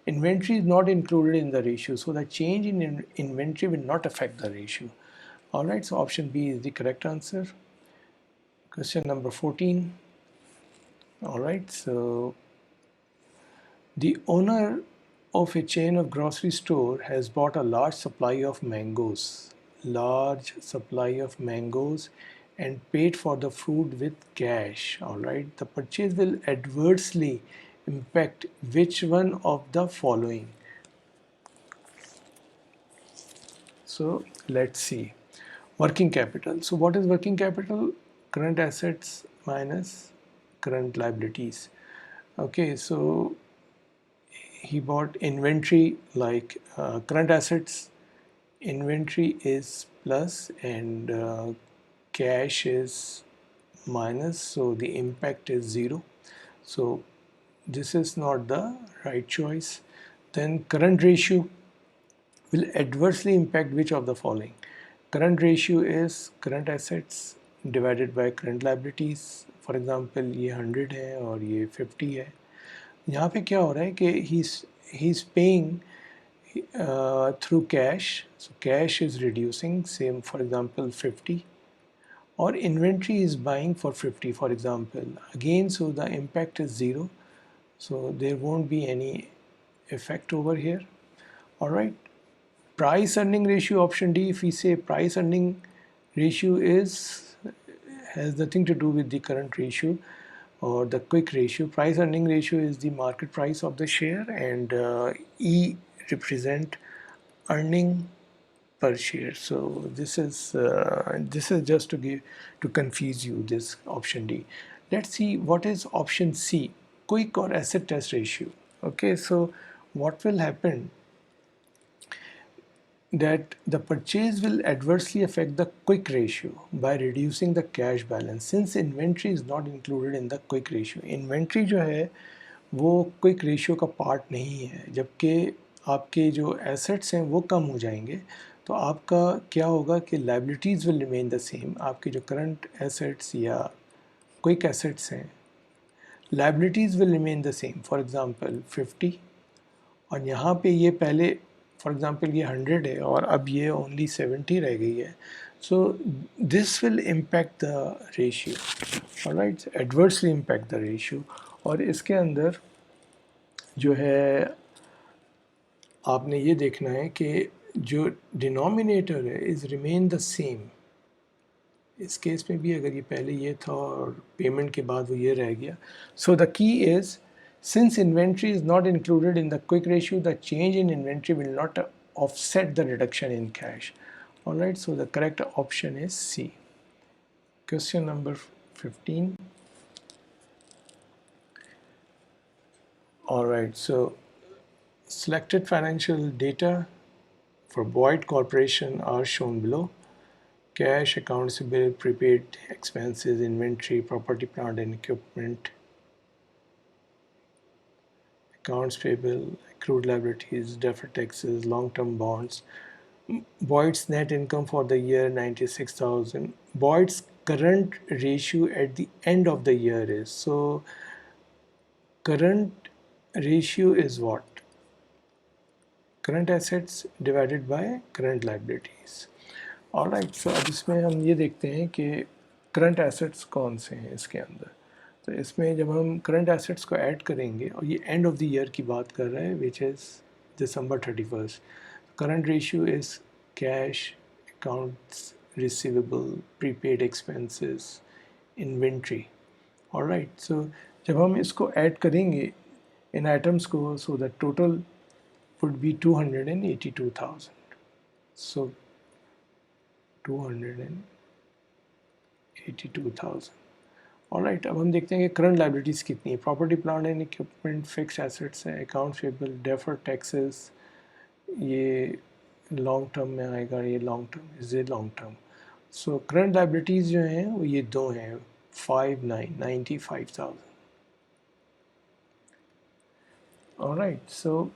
Inventory is not included in the ratio, so the change in inventory will not affect the ratio. Alright, so option B is the correct answer. Question number 14. Alright, so the owner of a chain of grocery store has bought a large supply of mangoes. And paid for the fruit with cash. Alright, the purchase will adversely impact which one of the following? So let's see. Working capital. So what is working capital? Current assets minus current liabilities. Okay, so he bought inventory, like current assets, inventory is plus and cash is minus, so the impact is 0. So this is not the right choice. Then current ratio will adversely impact which of the following? Current ratio is current assets divided by current liabilities. For example, ये 100 है और ये 50 है. यहाँ पे क्या हो रहा है कि he's paying through cash. So cash is reducing, same for example 50, or inventory is buying for 50 for example. Again, so the impact is 0. So there won't be any effect over here. Alright. Price earning ratio, option D, if we say price earning ratio has nothing to do with the current ratio or the quick ratio. Price earning ratio is the market price of the share, and E represent earning per share. So this is just to confuse you, this option D. Let's see what is option C, quick or asset test ratio. Okay, so what will happen that the purchase will adversely affect the quick ratio by reducing the cash balance, since inventory is not included in the quick ratio. Inventory जो है वो quick ratio का part नहीं है, जबकि आपके जो assets हैं वो कम हो जाएंगे, तो आपका क्या होगा कि liabilities will remain the same. आपके जो current assets या quick assets हैं, liabilities will remain the same. For example 50, और यहाँ पे ये पहले for example ये 100 है और अब ये only 70 रह गई है. So this will impact the ratio. Alright, adversely impact the ratio. और इसके अंदर जो है आपने ये देखना है कि जो डिनोमिनेटर है इज़ रिमेन द सेम. इस केस में भी अगर ये पहले ये था और पेमेंट के बाद वो ये रह गया. So the key is since inventory is not included in the quick ratio, the change in inventory will not offset the reduction in cash. Alright, so the correct option is C. Question number 15. Alright, so selected financial data for Boyd Corporation are shown below. Cash, accounts payable, prepaid expenses, inventory, property, plant and equipment, accounts payable, accrued liabilities, deferred taxes, long-term bonds. Boyd's net income for the year 96,000. Boyd's current ratio at the end of the year is, so current ratio is what? Current assets divided by current liabilities. Alright, so अब इसमें हम ये देखते हैं कि current assets कौन से हैं इसके अंदर. तो इसमें जब हम करंट एसेट्स को ऐड करेंगे और ये एंड ऑफ द ईयर की बात कर रहे हैं which is December 31st. Current ratio is cash, accounts receivable, prepaid expenses, inventory. Alright, so जब हम इसको ऐड करेंगे इन आइटम्स को, so the total would be 282,000. So 282,000. Alright, अब हम देखते हैं कि करंट लाइबिलिटीज़ कितनी है. Property, plant and equipment, fixed assets हैं, अकाउंट्स पेबल, डेफर्ड टैक्सेस, ये लॉन्ग टर्म में आएगा, ये लॉन्ग टर्म, ये long term. So current liabilities जो हैं वो ये दो हैं, 95,000. Alright, so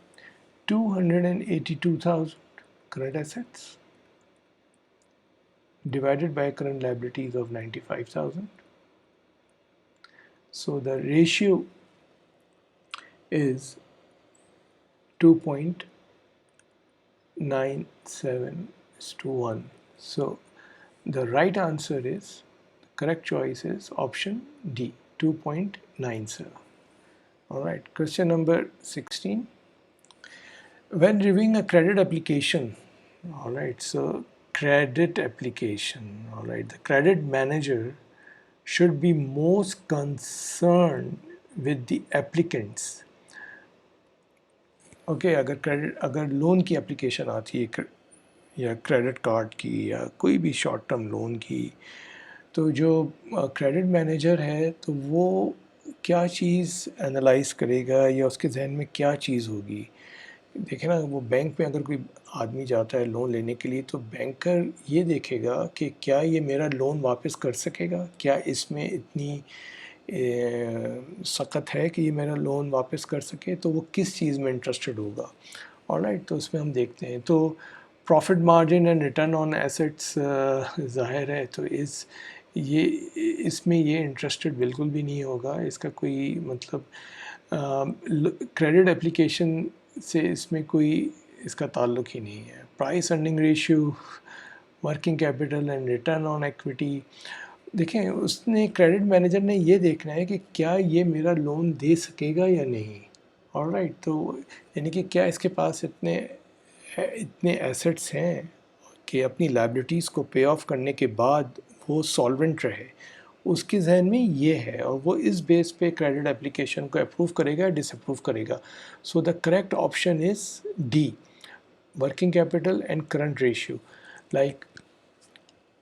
282,000 current assets divided by current liabilities of 95,000. So the ratio is 2.97:1. So the right answer is, the correct choice is option D, 2.97. Alright, question number 16. When reviewing a credit application, alright, so credit application, alright, the credit manager should be most concerned with the applicants. Okay, अगर loan की application आती है या credit card की या कोई भी short term loan की, तो जो क्रेडिट मैनेजर है तो वो क्या चीज़ एनालाइज करेगा या उसके जहन में क्या चीज़ होगी. देखें ना, वो बैंक में अगर कोई आदमी जाता है लोन लेने के लिए तो बैंकर ये देखेगा कि क्या ये मेरा लोन वापस कर सकेगा, क्या इसमें इतनी सख्त है कि ये मेरा लोन वापस कर सके, तो वो किस चीज़ में इंटरेस्टेड होगा. ऑलराइट, तो उसमें हम देखते हैं तो profit margin and return on assets ज़ाहिर है, तो इसमें ये इंटरेस्टेड बिल्कुल भी नहीं होगा. इसका कोई मतलब क्रेडिट एप्लीकेशन से इसमें कोई इसका ताल्लुक़ ही नहीं है. Price earning ratio, working capital and return on equity, देखें उसने क्रेडिट मैनेजर ने ये देखना है कि क्या ये मेरा लोन दे सकेगा या नहीं. ऑलराइट, तो यानी कि क्या इसके पास इतने एसेट्स हैं कि अपनी लायबिलिटीज़ को पे ऑफ करने के बाद वो सॉल्वेंट रहे, उसके जहन में ये है और वो इस बेस पे क्रेडिट एप्लीकेशन को अप्रूव करेगा या डिसअप्रूव करेगा. सो the correct option is D, working capital and current ratio. Like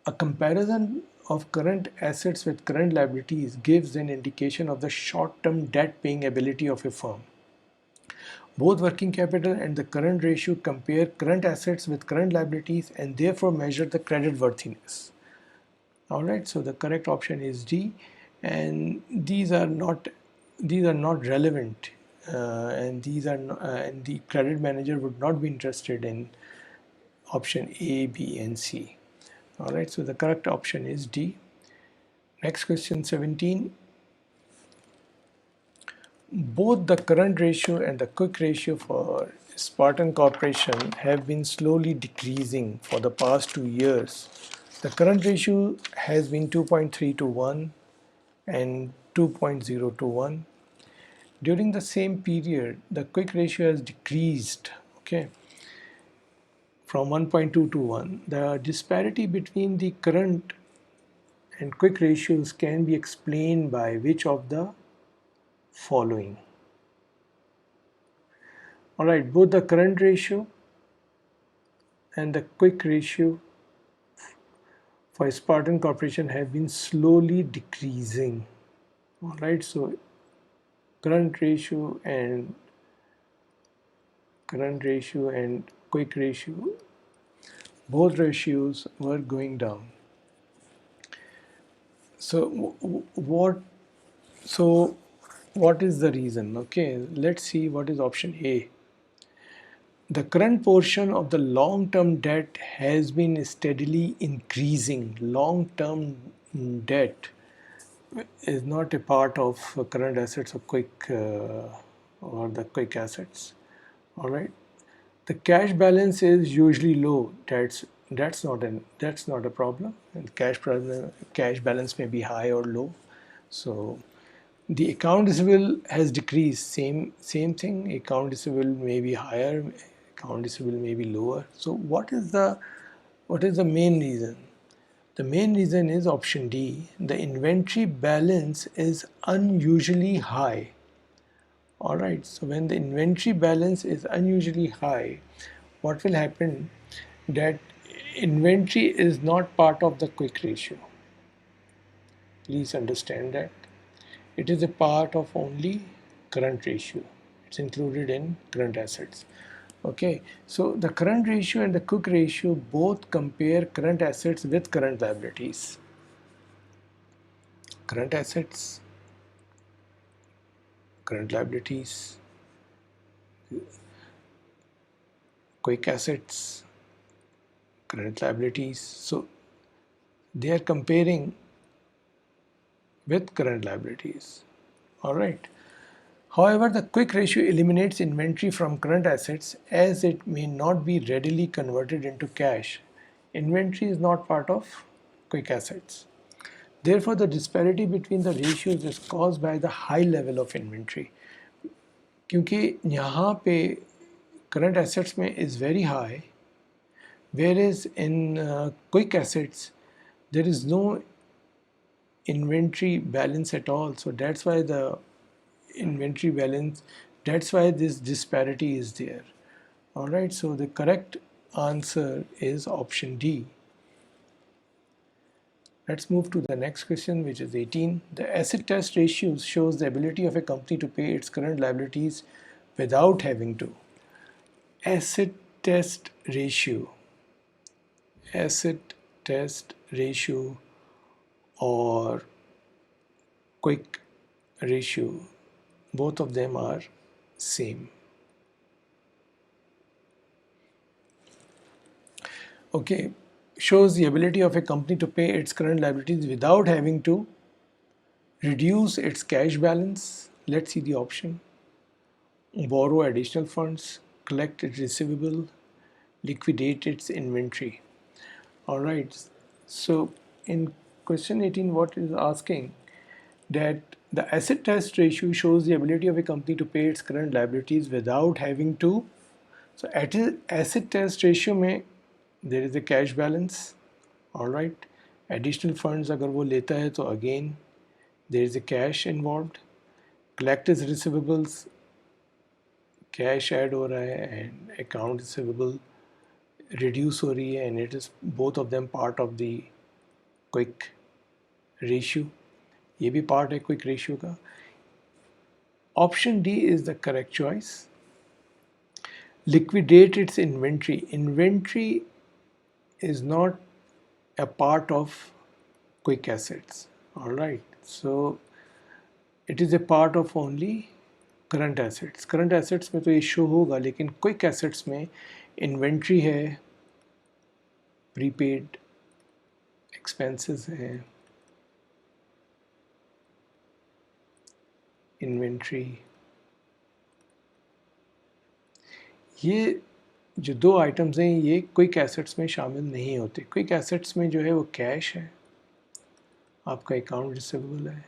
a comparison of current assets with current liabilities gives an indication of the short-term debt-paying ability of a firm. Both working capital and the current ratio compare current assets with current liabilities and therefore measure the credit worthiness. Alright, so the correct option is D, and these are not relevant, and the credit manager would not be interested in option A, B and C. Alright, so the correct option is D. Next question 17. Both the current ratio and the quick ratio for Spartan Corporation have been slowly decreasing for the past 2 years. The current ratio has been 2.3 to 1 and 2.0 to 1. During the same period, the quick ratio has decreased, okay, from 1.2 to 1. The disparity between the current and quick ratios can be explained by which of the following? Alright, both the current ratio and the quick ratio for Spartan Corporation have been slowly decreasing. Alright, so current ratio and quick ratio, both ratios were going down. So what is the reason? Okay, let's see what is option A. The current portion of the long-term debt has been steadily increasing. Long-term debt is not a part of current assets or the quick assets. All right. The cash balance is usually low. That's not a problem. And cash balance may be high or low. So the account receivable has decreased. Same thing. Account receivable may be higher. Account receivable may be lower. So what is the main reason? The main reason is option D. The inventory balance is unusually high. Alright, so when the inventory balance is unusually high, what will happen? That inventory is not part of the quick ratio. Please understand that. It is a part of only current ratio. It's included in current assets. Okay, so the current ratio and the quick ratio both compare current assets with current liabilities. Current assets, current liabilities, quick assets, current liabilities. So they are comparing with current liabilities. All right. However, the quick ratio eliminates inventory from current assets as it may not be readily converted into cash. Inventory is not part of quick assets. Therefore, the disparity between the ratios is caused by the high level of inventory. क्योंकि यहाँ पे current assets में is very high, whereas in quick assets there is no inventory balance at all. So that's why the inventory balance, that's why this disparity is there. Alright, so the correct answer is option D. Let's move to the next question, which is 18. The asset test ratio shows the ability of a company to pay its current liabilities without having to. Asset test ratio or quick ratio, both of them are same. Okay, shows the ability of a company to pay its current liabilities without having to reduce its cash balance. Let's see the option. Borrow additional funds, collect its receivable, liquidate its inventory. Alright, so in question 18 what is asking that the asset test ratio shows the ability of a company to pay its current liabilities without having to. So at asset test ratio में there is a cash balance. Alright, additional funds अगर वो लेता है तो again there is a cash involved. Collect its receivables, cash add हो रहा है and account receivable reduce हो रही है and it is both of them part of the quick ratio. ये भी part है quick ratio का. Option D is the correct choice. Liquidate its inventory. Inventory is not a part of quick assets. Alright, so it is a part of only current assets. Current assets में तो ये show होगा लेकिन quick assets में inventory है, prepaid expenses हैं, inventory. ये जो दो आइटम्स हैं ये क्विक एसेट्स में शामिल नहीं होते। क्विक एसेट्स में जो है वो कैश है, आपका अकाउंट रिसीवेबल है,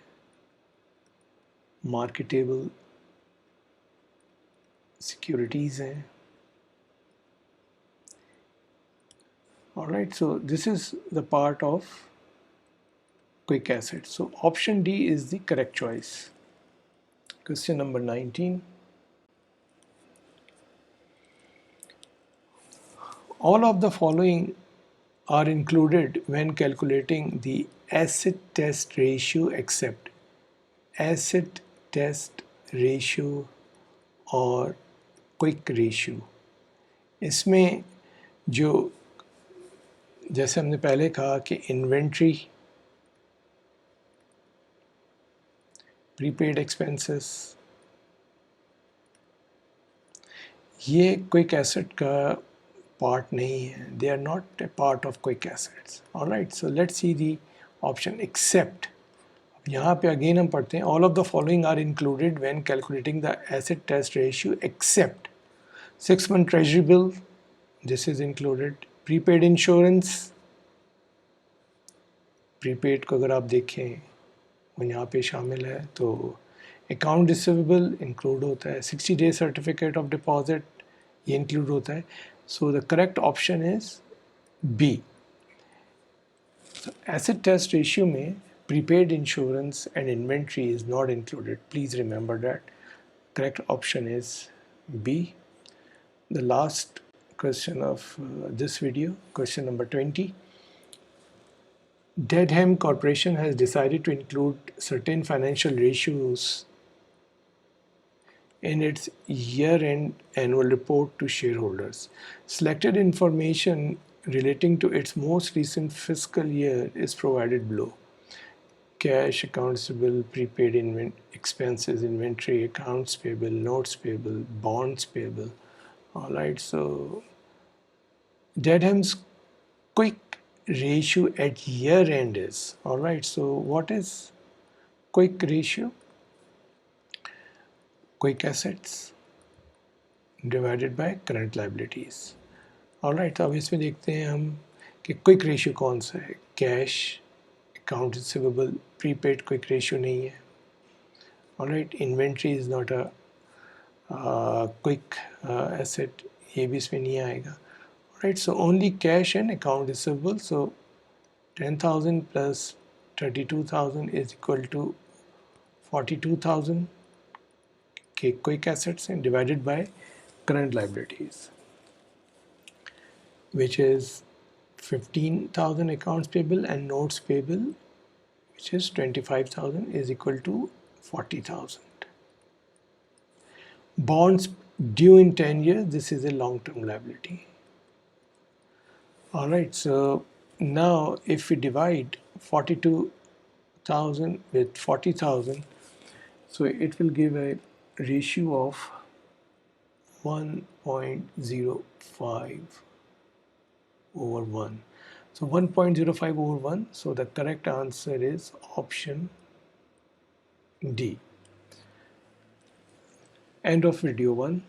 मार्केटेबल सिक्योरिटीज़ हैं। Alright, so this is the part of quick assets. So option D is the correct choice. Question number 19. All of the following are included when calculating the asset test ratio except asset test ratio और quick ratio. इसमें जो जैसे हमने पहले कहा कि inventory, prepaid expenses, ये quick asset का पार्ट नहीं है. They are not a part of quick assets. Alright, so let's see the option except. यहाँ पे अगेन हम पढ़ते हैं all of the following are included when calculating the asset test ratio except 6 month treasury bill, this is included. Prepaid insurance, prepaid को अगर आप देखें वो यहाँ पे शामिल है. तो अकाउंट रिसीवेबल इंक्लूड होता है. 60 day सर्टिफिकेट ऑफ डिपॉजिट ये इंक्लूड होता है. So the correct option is B. Acid test ratio में prepaid insurance and inventory is not included. Please remember that. Correct option is B. The last question of this video, question number 20. Dedham Corporation has decided to include certain financial ratios in its year-end annual report to shareholders. Selected information relating to its most recent fiscal year is provided below. Cash, accounts payable, prepaid expenses, inventory, accounts payable, notes payable, bonds payable. All right, so Dedham's quick ratio at year end is, all right, so what is quick ratio? Quick assets divided by current liabilities. all right, तो अब इसमें देखते हैं हम कि quick ratio कौन सा है. Cash, account receivable, prepaid quick ratio नहीं है. all right, inventory is not a quick asset, ये भी इसमें नहीं आएगा. Right, so only cash and account receivable. So 10,000 plus 32,000 is equal to 42,000 quick assets and divided by current liabilities, which is 15,000 accounts payable and notes payable, which is 25,000 is equal to 40,000. Bonds due in 10 years, this is a long-term liability. Alright, so now if we divide 42,000 with 40,000, so it will give a ratio of 1.05 over 1. So 1.05 over 1, so the correct answer is option D. End of video 1.